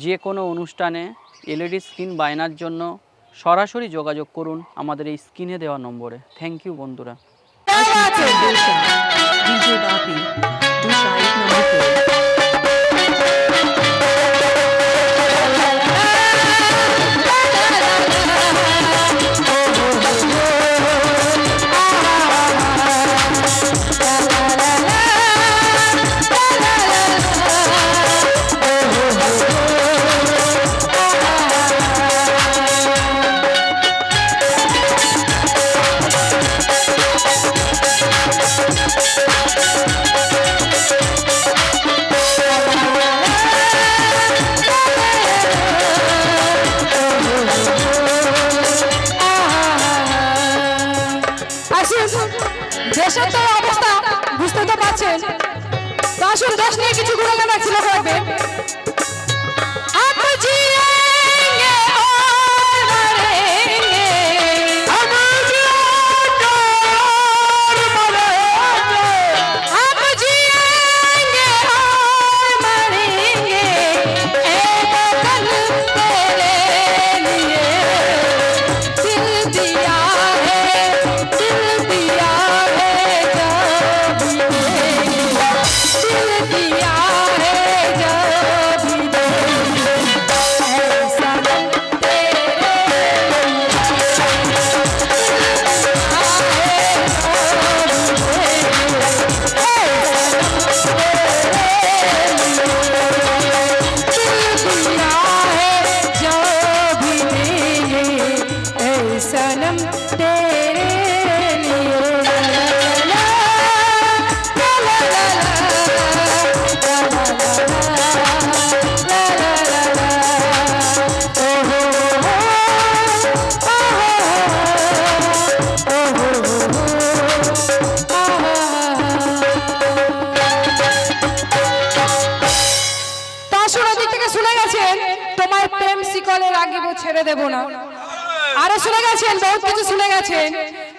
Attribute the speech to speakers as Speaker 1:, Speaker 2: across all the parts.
Speaker 1: যে কোনো অনুষ্ঠানে এলইডি স্ক্রিন বায়নার জন্য সরাসরি যোগাযোগ করুন আমাদের এই স্ক্রিনে দেওয়া নম্বরে। থ্যাংক ইউ বন্ধুরা।
Speaker 2: DJ Bapi, Dusha 8 number 4.
Speaker 3: দেশের তো অবস্থা বুঝতে তো পারছেন, তো আসুন দেশ নিয়ে কিছু গুণগান ছিল করবে। ছেড়ে দেব না। আরো শুনে গেছেন, বহুত কিছু শুনে গেছেন।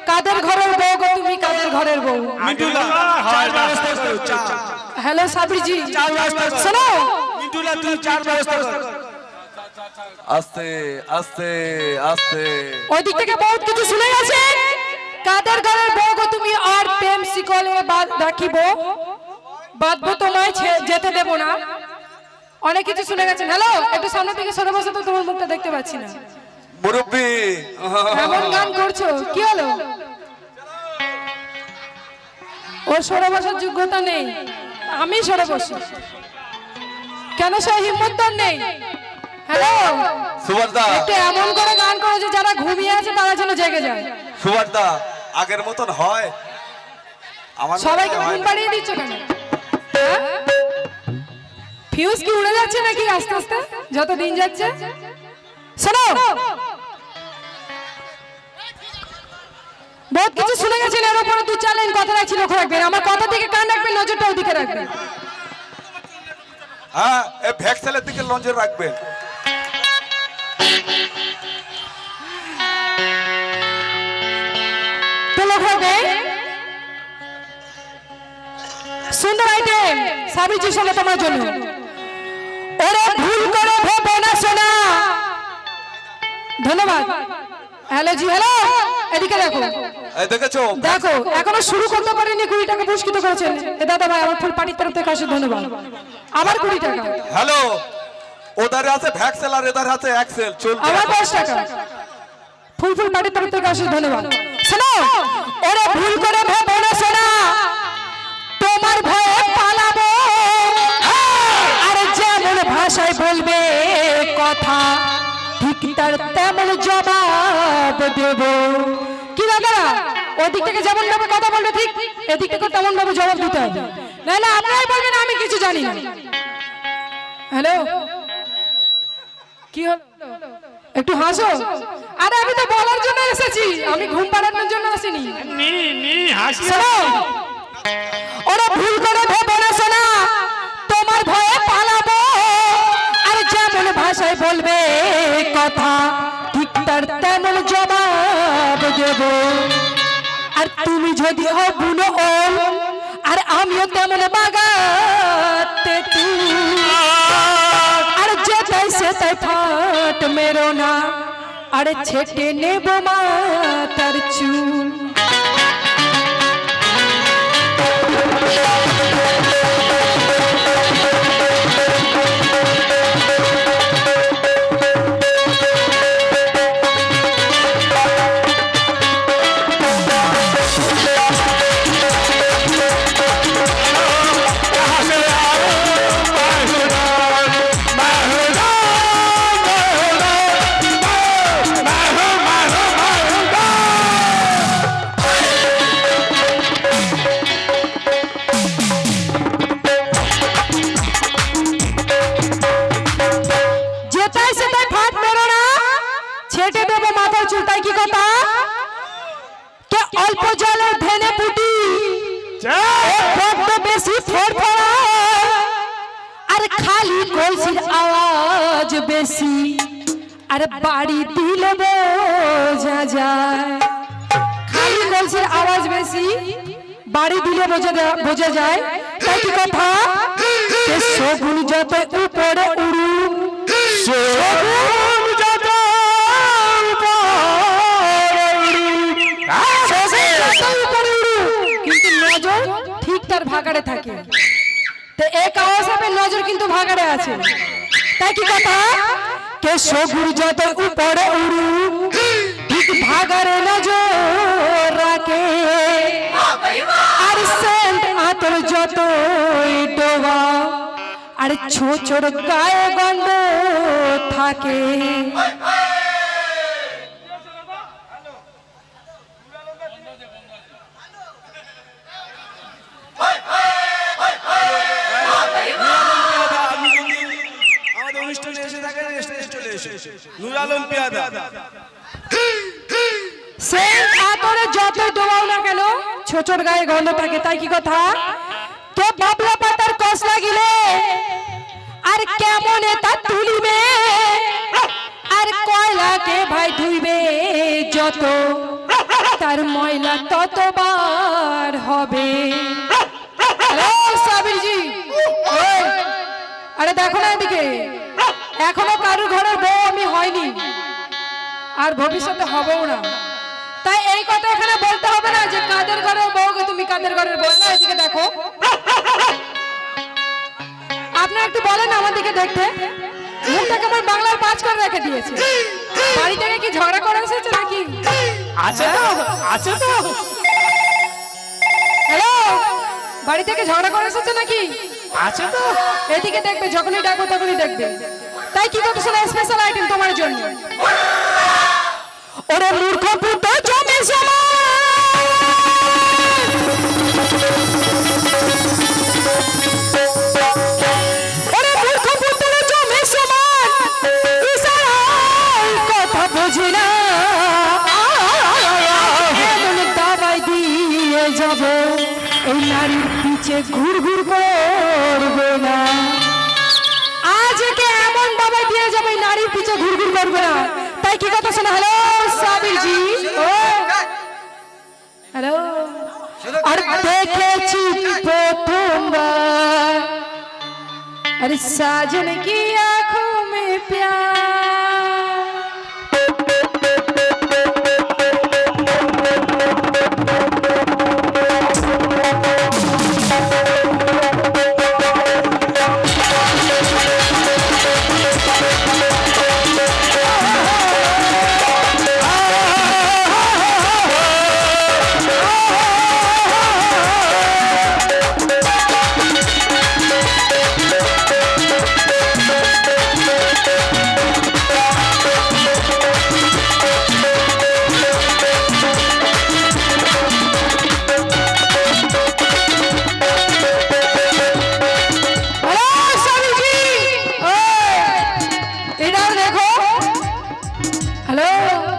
Speaker 3: কাদের ঘরের বউ গো তুমি, কাদের ঘরের বউ? হ্যালো সাবরিজি, শোনো
Speaker 4: মিন্টুলা তুই চার ব্যবস্থা কর। আস্তে আস্তে আস্তে
Speaker 3: ওই দিক থেকে বহুত কিছু শুনে গেছেন। কাদের ঘরের বউ গো তুমি, আর প্রেম শিকলে রাখিব, বাঁধবো তোমায় যেতে দেব না। অনেক কিছু শুনে গেছেন। হ্যালো, একটু সামনে থেকে সরে বসো তো, তোমার মুখটা দেখতে পাচ্ছি না।
Speaker 4: মুরব্বি
Speaker 3: এমন গান করছো, কি হলো? ওর সরে বসার যোগ্যতা নেই, আমি সরে বসি কেন? সেই হিম্মত নেই। হ্যালো
Speaker 4: সুবর্দা,
Speaker 3: একটু এমন করে গান করো যে যারা ঘুমিয়ে আছে তারা যেন জেগে যায়।
Speaker 4: সুবর্দা আগের মতন হয়? আমার
Speaker 3: সবাইকে ঘুম পাড়িয়ে দিচ্ছ কেন? ফিউজ কি উড়ে যাচ্ছে নাকি আস্তে আস্তে যত দিন যাচ্ছে? শোনো, বহুত কিছু শুনে গেছেন, এর উপরে দু চার লাইন কথা রাখছি, লক্ষ্য রাখবেন। আমার কথা থেকে কান রাখবেন, নজরটা ওদিকে রাখবেন।
Speaker 4: হ্যাঁ, এই ভ্যাকসেলের দিকে নজর রাখবেন।
Speaker 3: তো লক্ষ্য রাখবেন, সুন্দর আইটেম সাবিজি শোনো তোমার জন্য। ওরে ভুল করে ভেবো না সোনা। ধন্যবাদ। হ্যালো জি, হ্যালো, এদিকে দেখো।
Speaker 4: এই দেখেছো?
Speaker 3: দেখো এখনো শুরু করতে পারিনি, 20 টাকা পুরস্কৃত করেছেন এ দাদা ভাই, আমার ফুল পার্টির তরফ থেকে অশেষ ধন্যবাদ। আবার 20 টাকা।
Speaker 4: হ্যালো, ওদারে আছে ভ্যাকসেল আর এদারে আছে এক্সেল, চল
Speaker 3: আবার 10 টাকা। ফুল পার্টির তরফ থেকে অশেষ ধন্যবাদ। শোনো, ওরে ভুল করে ভেবো না সোনা, তোমার ভয়ে পালাবো, আর যেমন ভাষায় বলবে কথা ঠিক তার তেমন জবাব দেব। কি দাদা, ওদিক থেকে যেমন ভাবে কথা বলবে ঠিক এদিক থেকে তেমন ভাবে জবাব দিতে হবে, নাহলে আপনারাই বলবেন আমি কিছু জানি না। হ্যালো, কি হলো? একটু হাসো। আরে আমি তো বলার জন্য এসেছি, আমি ঘুম পাড়ানোর জন্য আসিনি। শোনো, ওরা ভুল করে ভেবো না সোনা, তোমার ভয়ে পালাবো, আর যেমন ভাষায় বলবে কথা ঠিক তার তেমন জবাব দেব। আর তুমি যদি হও বুনো ওল, আর আমিও তেমন বাগাতে তুই, আর যেটাই সে তাই ফাট মেরো না আরে ছেটে নেব মাথার চুল অল্প জলে ধেনে পুটি বড্ড বেশি ফড়ফড়ায় আর খালি কলসির আওয়াজ বেশি আর বাড়ি দিলে বোঝা যায় খালি কলসির আওয়াজ বেশি বাড়ি দিলে বোঝা যায় তাই কি কথা শগুন যত উপরে উড়ু শগুন যত কিন্তু নজর ঠিক তার ভাগাড়ে থাকে তো এক আওয়াজ হবে নজর কিন্তু ভাগাড়ে আছে তাই কি কথা কে শগুন যত উপরে উড়ু ঠিক ভাগাড়ে নজর রাখে আর সেন্ট আতর যতই ডোবা আর ছোচর গায়ে গন্ধ থাকে ছোচর গায়ে গন্ধ থাকে তাই কি কথা কে বাবলা পাতার কষ লাগিলে আর কেমন তা তুলিবে আর কয়লাকে ভাই ধুইবে যত তার ময়লা ততবার হবে সাবিরজি আরে দেখো না এদিকে এখনো কারুর ঘরের বউ আমি হয়নি আর ভবিষ্যতে হবেও না তাই এই কথা এখানে বলতে হবে না যে কাদের ঘরের বউকে তুমি কাদের ঘরের বউ না এদিকে দেখো আপনি একটু বলেন আমার দিকে দেখতে মুখটা কেমন বাংলার পাঁচ করে রেখে দিয়েছে বাড়ি থেকে কি ঝগড়া করে এসেছে নাকি
Speaker 1: আছে তো
Speaker 3: হ্যালো বাড়ি থেকে ঝগড়া করে এসেছে নাকি
Speaker 1: আছে তো
Speaker 3: এদিকে দেখবে যখনই ডাকবো তখনই দেখবে তাই কি করতে শোনা স্পেশাল আইটেম তোমার জন্য ওরে মূর্খ পুত্র জমে ওরে মূর্খ পুত্র জমে সমান কথা বুঝি না এমন দাবাই দিয়ে যাব এই নারীর পিছে ঘুর ঘুর করবে না আজকে এমন দাবাই দিয়ে যাবে এই নারীর পিছে ঘুর ঘুর করবে না তাই কি কথা শোনা হ্যালো সাবিরজি হ্যালো আর দেখেছি প্রথমবার अरे साजन की आंखों में प्यार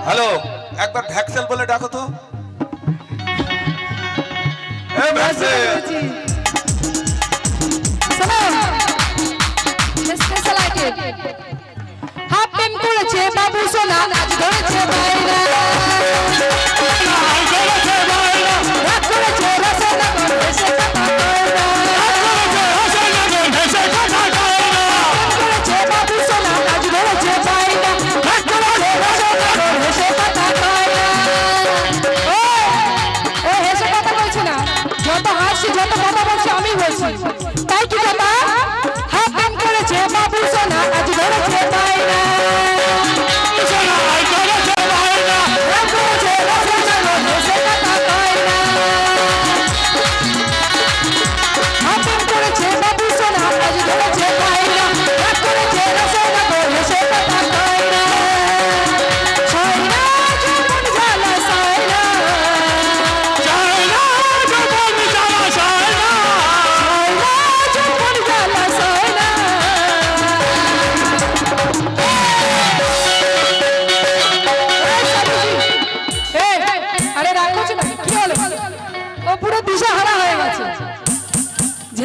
Speaker 4: হ্যালো একবার ভ্যাক্সেল বলে ডাকো তো এ ভ্যাক্সেল
Speaker 3: স্পেশাল আইটেম হাফ প্রেম করেছে বাবু সোনা নাচ ধরেছে বাইরা রাত করেছে রসনা করেছে করেছে বাবু সোনা নাচ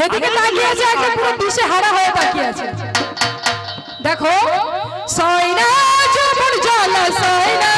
Speaker 3: যেদিকে তাকিয়ে আছে একটা পুরো দিশে হারা হয়ে তাকিয়ে আছে। দেখো সয়না যখন জ্বালা সয়না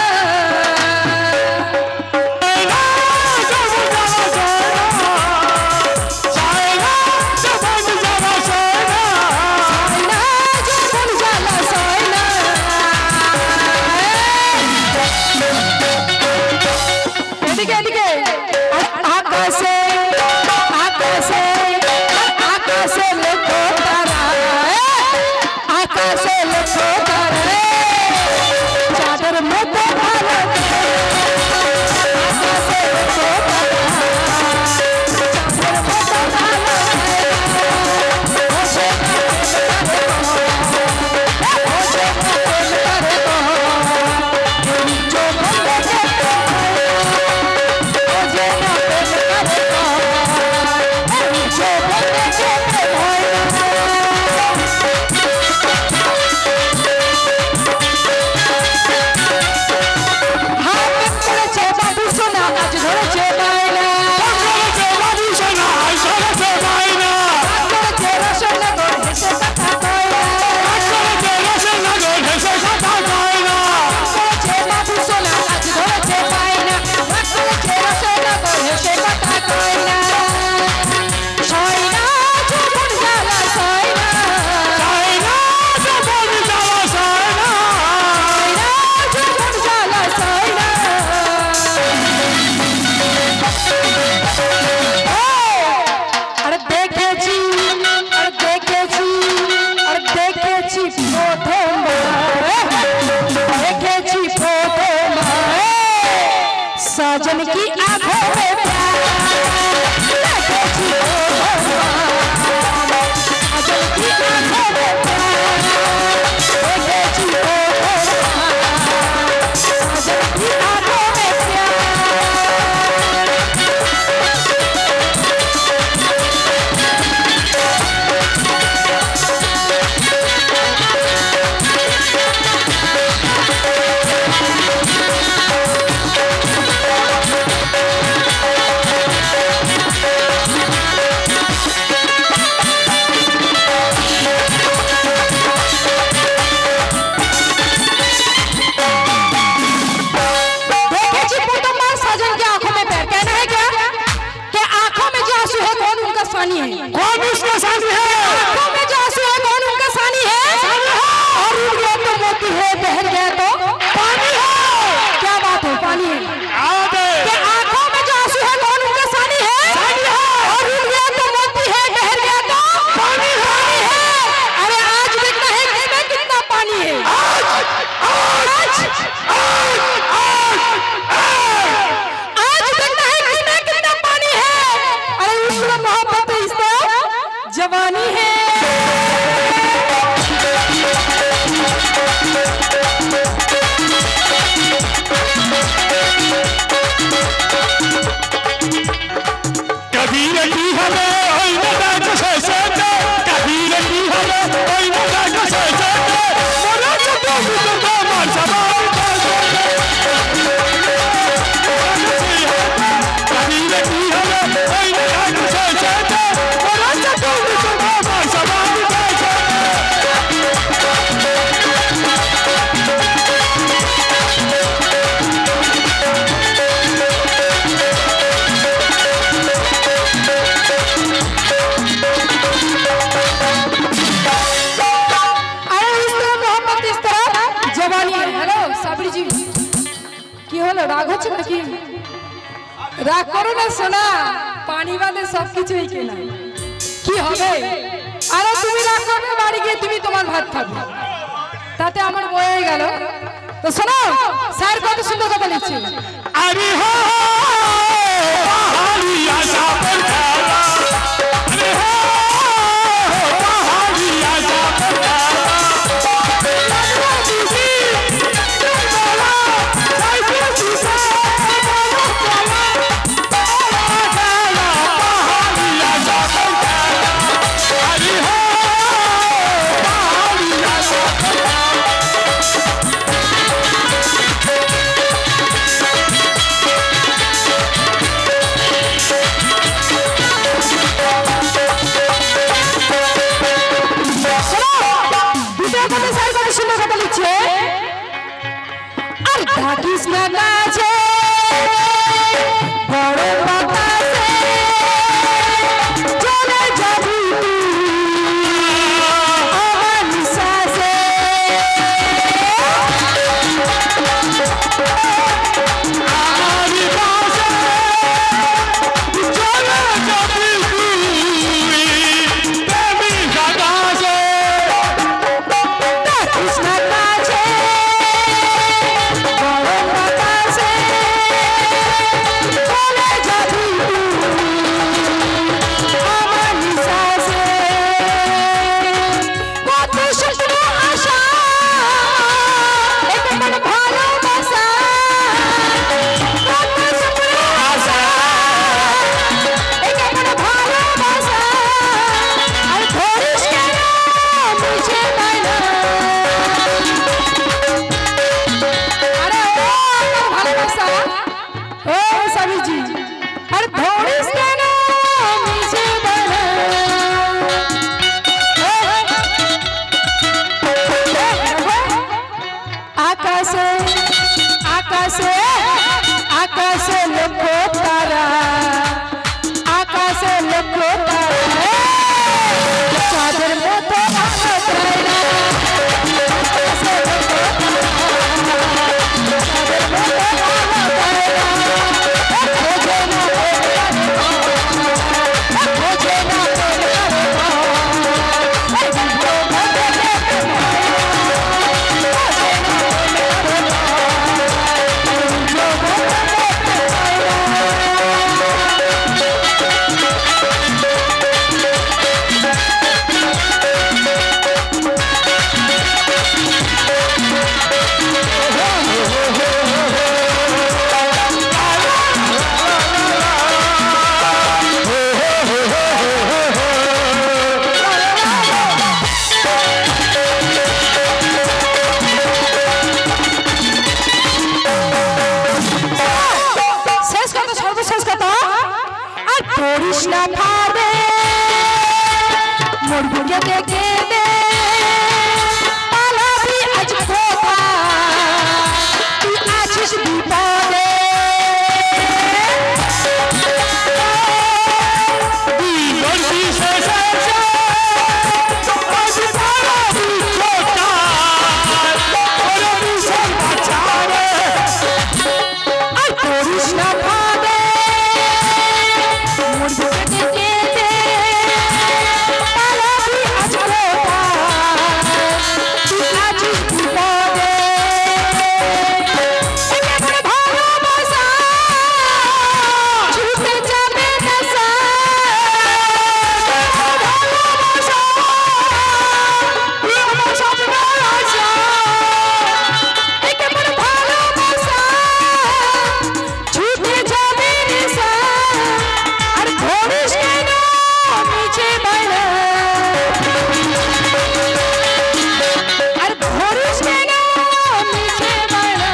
Speaker 3: साजन की आंखों में प्यार साजन की आंखों में प्यार साजन की आंखों में प्यार सानी है कौन उसका सानी है आंखों में जो आंसू है कौन उनका सानी है और उड़ गया तो मोती है बहर गया तो पानी है क्या बात है पानी है कि आंखों में जो आंसू है कौन उनका सानी है और उड़ गया तो मोती है बहर गया तो पानी है अरे आज देखना है किसमें कितना पानी है आज देखना है किसमें कितना पानी है अरे उसमें मोहब्बत जवानी है
Speaker 5: कभी रही हमें कभी रही हमें
Speaker 3: রাগ হচ্ছে নাকি রাগ করো না সোনা পানি বাদে সবকিছুই কেনা কি হবে আরে তুমি রাগ করো না বাড়ি গিয়ে তুমি তোমার ভাত খাবে তাতে আমার বয়ে গেল তো শোনো স্যার কত সুন্দর কথা লিখছে
Speaker 5: আরে হো পাহাড়িয়া সাপের খেলা আরে হো পাহাড়িয়া সাপের খেলা
Speaker 3: কৃষ্ণা কাছে বড় বাতাসে চলে যাবি আমার নিঃশ্বাসে কৃষ্ণা কাছে বড় বাতাসে চলে যাবি আমার নিঃশ্বাসে কত স্বপ্ন আশা এটা মন ভালোবাসা কত স্বপ্ন আশা এটা মন ভালোবাসা আর ধরিস কেন মুঝে মাইনা আরে ও আমার ভালোবাসা ও স্বামীজি আর ধরিস কেন মুঝে মাইনা আকাশে আকাশে আকাশে লক্ষ্য তারা আকাশে লক্ষ্য তারা চাঁদের মতো আলো দেয় না। আকাশে লক্ষ্য তারা, চাঁদের মতো আলো দেয় না। খোঁজে না খোঁজে না শেষ কথা সর্বশেষ কথা আর পড়িস না ভাবে মোর বুকে দেখে দে পালাবি আজ কোথায় তুই আছিস বিপদে আর পড়িস না ভাবে মোর বুকে দেখে দে পালাবি আজ কোথায় তুই আছিস বিপদে এটা মন ভালোবাসা ছুটে যাবে নেশা ভালোবাসা আমার স্বপ্ন আশা এটা মন ভালোবাসা ছুটে যাবে নেশা আর ধরিস কেন নিচে বাইরে আর ধরিস কেন নিচে বাইরে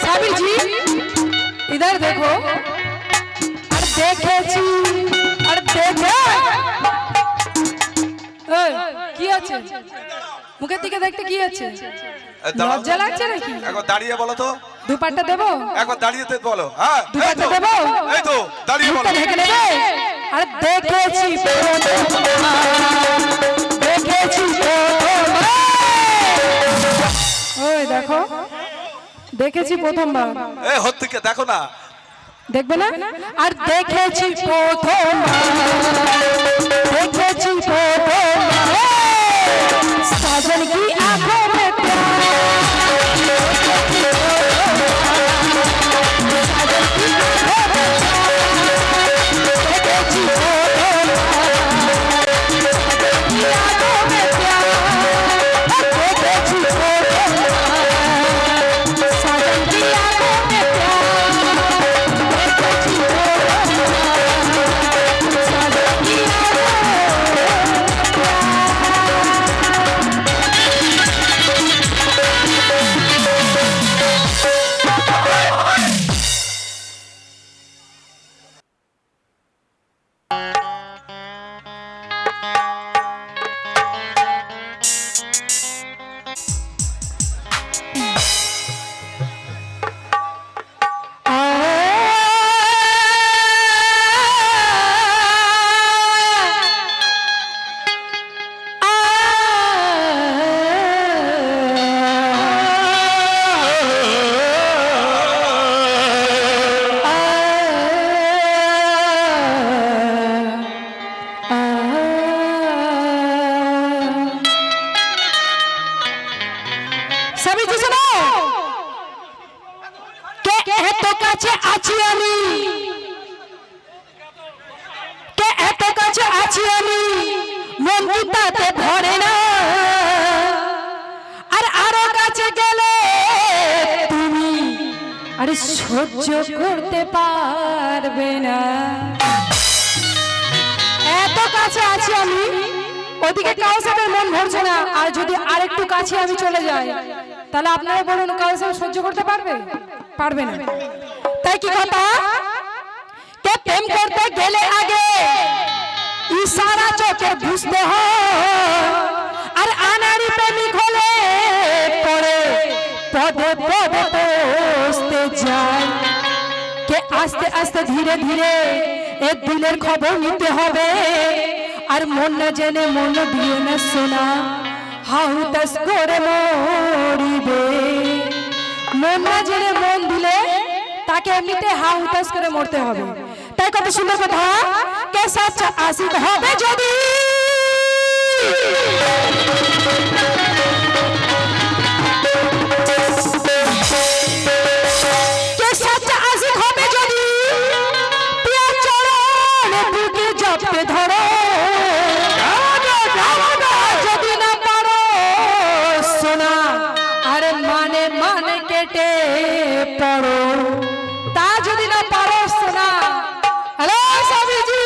Speaker 3: साबिर जी इधर देखो और দেখেছি আর দেখে এই কি আছে মুখের দিকে দেখতে কি আছে
Speaker 4: দাঁড়াও।
Speaker 3: লজ্জা লাগছে নাকি
Speaker 4: একবার দাঁড়িয়ে বলো তো,
Speaker 3: দুপাট্টা দেবো
Speaker 4: একবার দাঁড়িয়ে বলো। হ্যাঁ এই
Speaker 3: দুপাট্টা
Speaker 4: তো,
Speaker 3: দেবো
Speaker 4: এই তো দাঁড়িয়ে বলো।
Speaker 3: মুখটা ঢেকে নেবে আর দেখেছি দেখেছি ওই দেখো দেখেছি প্রথমবার
Speaker 4: এই হত্তিকে দেখো না,
Speaker 3: দেখবে না আর দেখেছি প্রথমবার দেখেছি প্রথমবার साजन की आंखों में प्यार साजन की आंखों में प्यार देखी हो साजन की आंखों में प्यार देखी हो साजन की आंखों में प्यार देखी हो साजन की आंखों কাছে আছি আমি, কে এত কাছে আছি আমি, মন কি তাতে ভরে না, আর আরো কাছে গেলে তুমি আরে সহ্য করতে পারবে না। এত কাছে আছি আমি, ওদিকে কাউসারের মন ভরছে না, আর যদি আরেকটু কাছে আমি চলে যাই তাহলে আপনারা বলুন কাউসার সহ্য করতে পারবে? পারবে না। তাই কি কথা, কে প্রেম করতে গেলে আগে ইশারা চোখে বুঝতে হয়, আর আনারি প্রেমিক হলে পরে পদে পদে পৌঁছতে যায়। কে আস্তে আস্তে ধীরে ধীরে এক দিলের খবর নিতে হবে, আর মন না জেনে মন দিয়ে না শোনা, হাউতাস করে মরিবে। মন না জেনে মন দিলে তাকে এমনিতে হাউতাস করে মরতে হবে। তাই কত সুন্দর কথা, কে সাচ্চা আশিক হবে যদি, কে সাচ্চা আশিক হবে যদি, পিয়ার চরণ বুকে জপতে ধরো, যদি না পারো শোনা, আরে মানে মানে কেটে পড়ো। তা যদি না পারো শোনা, হ্যালো স্বামীজি,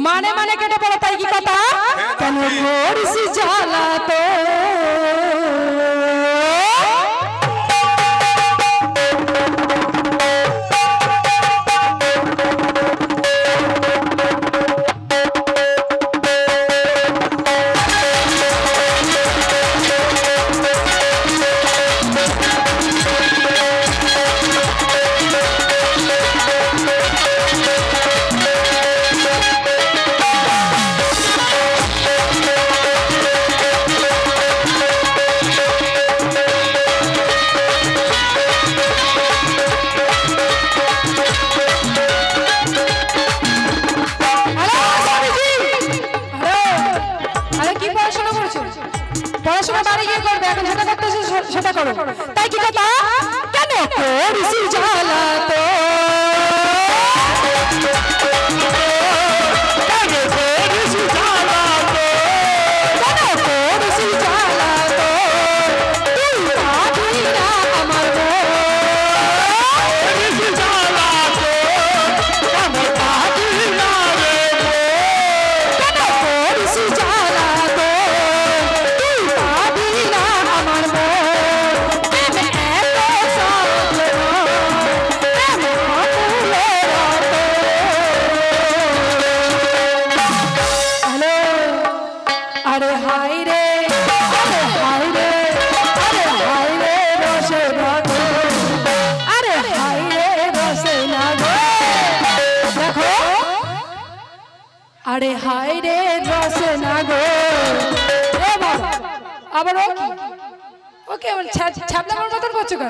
Speaker 3: মানে মানে কেটে পড়ো। তাই কি কথা, কেন করিস জ্বালা তো, পড়াশোনা বাড়ি গিয়ে করবে, এখন যেটা করতেছে সেটা করো। তাই কি কথা, কেন করিস জ্বালা তো, কেন করিস জ্বালা তো, কেন করিস জ্বালা তো, তুই পাবি না আমার করিস জ্বালা তো, আমার পাবি না রে, কেন করিস জ্বালা তো, আরে হাই রে, আরে হাই রে, আরে হাই রে রসে নাগো, আরে হাই রে রসে নাগো, দেখো আরে হাই রে রসে নাগো। এ বাবা, আবার ওকে ছাপলার মতন করছো কেন?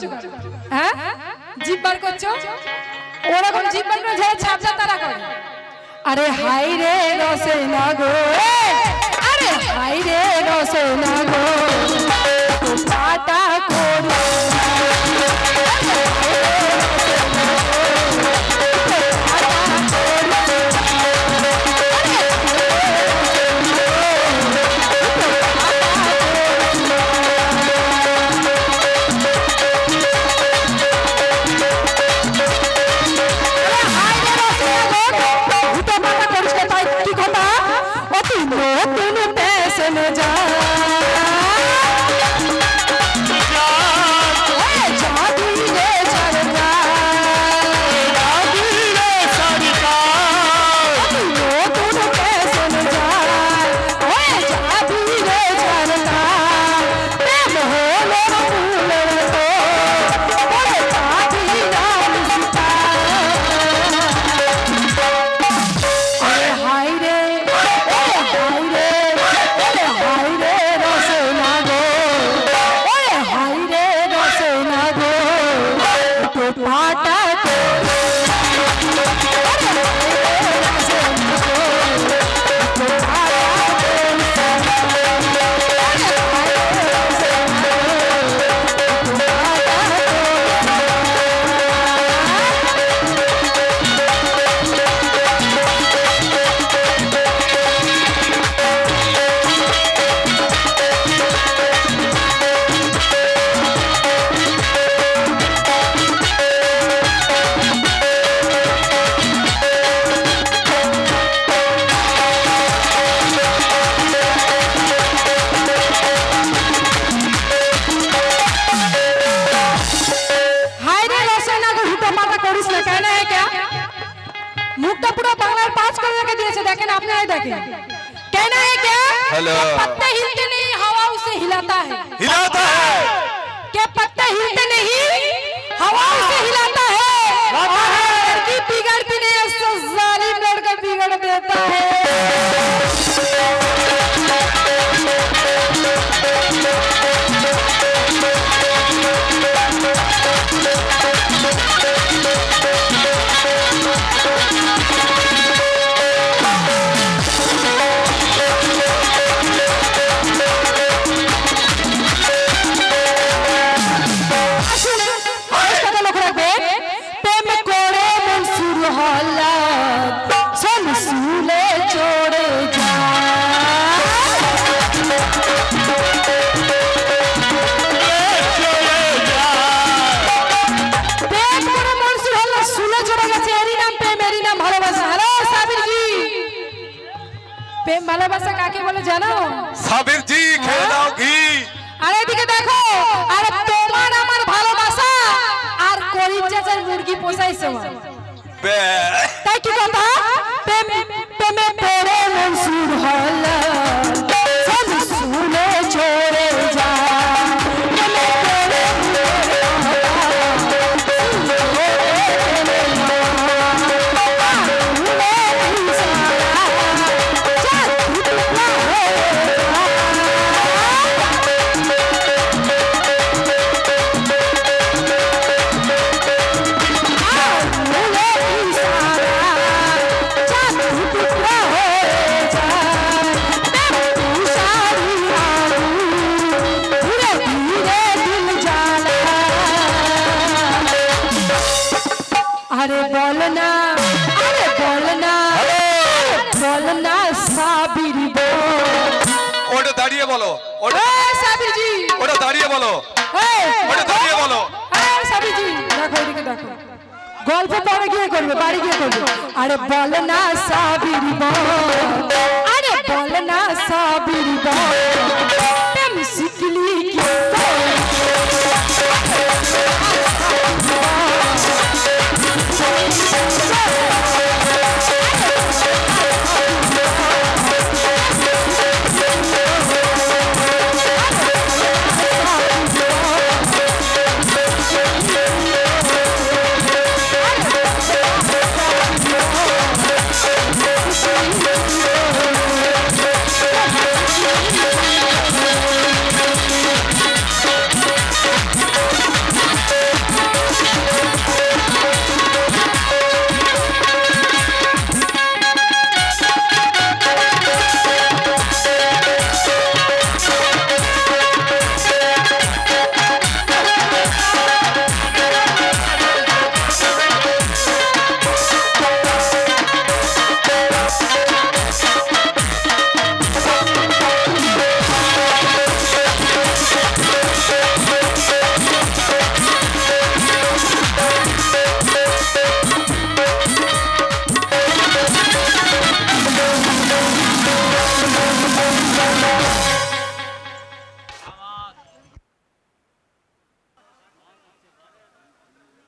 Speaker 3: হ্যাঁ, জিভ বার করছো, ওরকম জিভ বার করে যারা ছাপলা তারা করে। আরে হাই রে রসে নাগো, আরে হাই রে রসে নাগো, পাটা করি হাই देखे कहना है क्या
Speaker 5: हेलो।
Speaker 3: पत्ते हिलते नहीं हवा उसे हिलाता है
Speaker 5: हिलाता है
Speaker 3: क्या पत्ते हिलते नहीं हवा उसे हिलाता है लड़की बिगड़ती नहीं उससे जालिम लड़का बिगड़ देता है ভালোবাসা কাকে বলে জানো
Speaker 4: সাবির জি খেয়ে দাও ঘি
Speaker 3: আর এদিকে দেখো আরে তোমার আমার ভালোবাসা আর করিম চাচার মুরগি পোষাইছে
Speaker 4: বে
Speaker 3: তাই কি কথা প্রেমে পড়ে মন সুর হলো সব শুনে চড়ে যা প্রেমে পড়ে अरे बोलना साबिर
Speaker 4: ওটা দাঁড়িয়ে বলো ওটা
Speaker 3: साबिर जी
Speaker 4: ওটা দাঁড়িয়ে বলো ওটা দাঁড়িয়ে বলো
Speaker 3: साबिर जी देखो এদিকে দেখো গল্প পরে গিয়ে করবে বাড়ি গিয়ে করবে আরে বলনা সাবির আরে বলনা সাবির